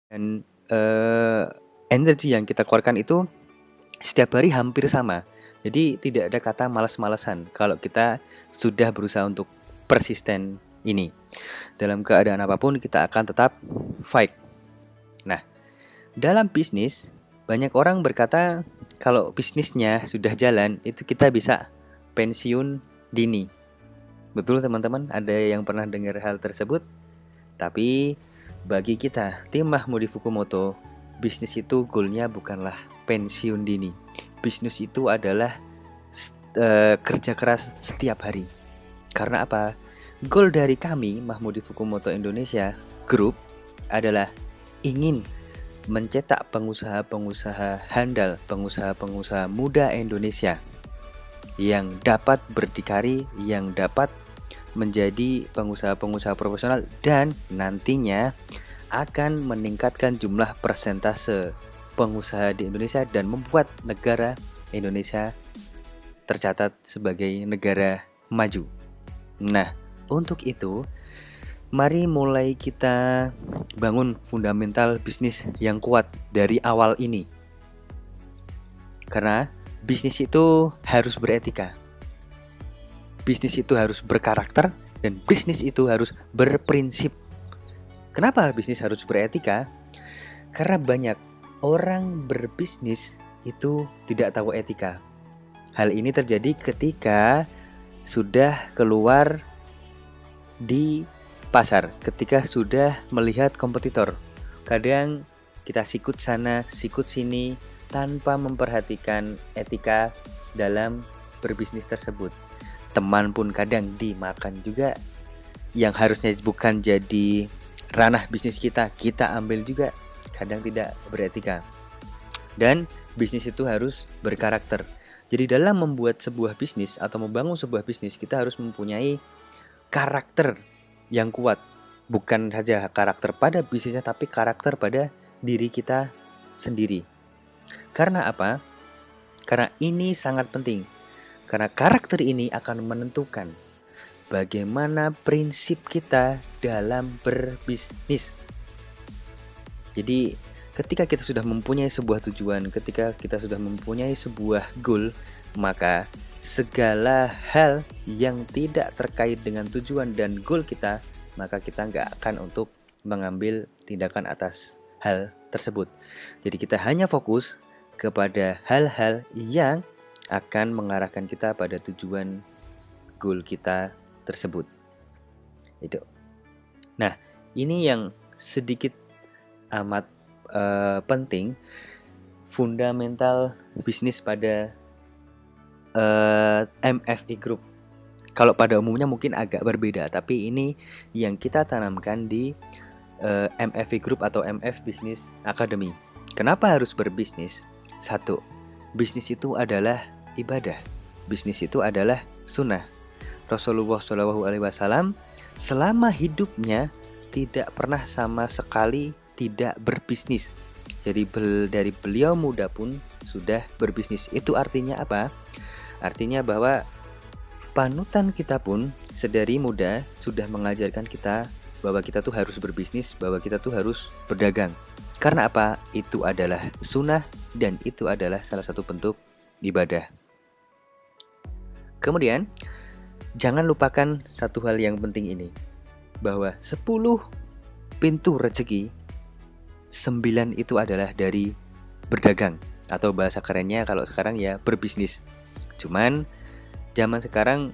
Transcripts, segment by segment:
Dan energi yang kita keluarkan itu setiap hari hampir sama. Jadi tidak ada kata malas-malasan kalau kita sudah berusaha untuk persisten ini. Dalam keadaan apapun kita akan tetap fight. Nah, dalam bisnis banyak orang berkata kalau bisnisnya sudah jalan itu kita bisa pensiun dini. Betul teman-teman? Ada yang pernah dengar hal tersebut? Tapi bagi kita tim Mahmudi Fukumoto, bisnis itu goalnya bukanlah pensiun dini. Bisnis itu adalah kerja keras setiap hari. Karena apa? Goal dari kami Mahmudi Fukumoto Indonesia Group adalah ingin mencetak pengusaha-pengusaha handal, pengusaha-pengusaha muda Indonesia yang dapat berdikari, yang dapat menjadi pengusaha-pengusaha profesional dan nantinya akan meningkatkan jumlah persentase pengusaha di Indonesia dan membuat negara Indonesia tercatat sebagai negara maju. Nah, untuk itu mari mulai kita bangun fundamental bisnis yang kuat dari awal ini. Karena bisnis itu harus beretika. Bisnis itu harus berkarakter dan bisnis itu harus berprinsip. Kenapa bisnis harus beretika? Karena banyak orang berbisnis itu tidak tahu etika. Hal ini terjadi ketika sudah keluar di pasar, ketika sudah melihat kompetitor. Kadang kita sikut sana, sikut sini tanpa memperhatikan etika dalam berbisnis tersebut. Teman pun kadang dimakan juga, yang harusnya bukan jadi ranah bisnis kita ambil juga, kadang tidak beretika. Dan bisnis itu harus berkarakter. Jadi dalam membuat sebuah bisnis atau membangun sebuah bisnis, kita harus mempunyai karakter yang kuat. Bukan saja karakter pada bisnisnya, tapi karakter pada diri kita sendiri. Karena apa? Karena ini sangat penting. Karena karakter ini akan menentukan bagaimana prinsip kita dalam berbisnis. Jadi ketika kita sudah mempunyai sebuah tujuan, ketika kita sudah mempunyai sebuah goal, maka segala hal yang tidak terkait dengan tujuan dan goal kita, maka kita nggak akan untuk mengambil tindakan atas hal tersebut. Jadi kita hanya fokus kepada hal-hal yang akan mengarahkan kita pada tujuan goal kita tersebut. Itu. Nah, ini yang sedikit amat penting, fundamental bisnis pada MFI Group. Kalau pada umumnya mungkin agak berbeda, tapi ini yang kita tanamkan di MFI Group atau MF Business Academy. Kenapa harus berbisnis? 1. Bisnis itu adalah ibadah. Bisnis itu adalah sunnah. Rasulullah SAW selama hidupnya tidak pernah sama sekali tidak berbisnis. Jadi dari beliau muda pun sudah berbisnis. Itu artinya apa? Artinya bahwa panutan kita pun sedari muda sudah mengajarkan kita bahwa kita tuh harus berbisnis, bahwa kita tuh harus berdagang. Karena apa? Itu adalah sunnah dan itu adalah salah satu bentuk ibadah. Kemudian jangan lupakan satu hal yang penting ini, bahwa 10 pintu rezeki, 9 itu adalah dari berdagang, atau bahasa kerennya kalau sekarang ya berbisnis. Cuman zaman sekarang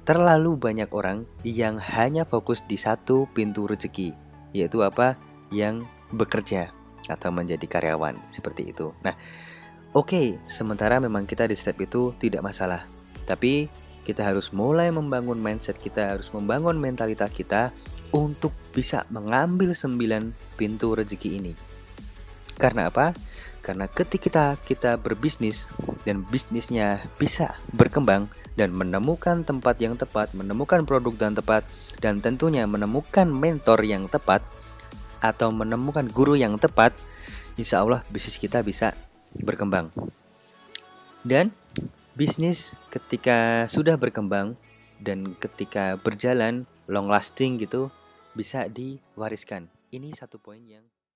terlalu banyak orang yang hanya fokus di satu pintu rezeki, yaitu apa? Yang bekerja atau menjadi karyawan, seperti itu. Nah, oke, sementara memang kita di step itu tidak masalah, tapi kita harus mulai membangun mindset kita, harus membangun mentalitas kita untuk bisa mengambil 9 pintu rezeki ini. Karena apa? Karena ketika kita berbisnis dan bisnisnya bisa berkembang dan menemukan tempat yang tepat, menemukan produk yang tepat, dan tentunya menemukan mentor yang tepat atau menemukan guru yang tepat, insya Allah bisnis kita bisa berkembang. Dan bisnis ketika sudah berkembang dan ketika berjalan long lasting gitu, bisa diwariskan. Ini satu poin yang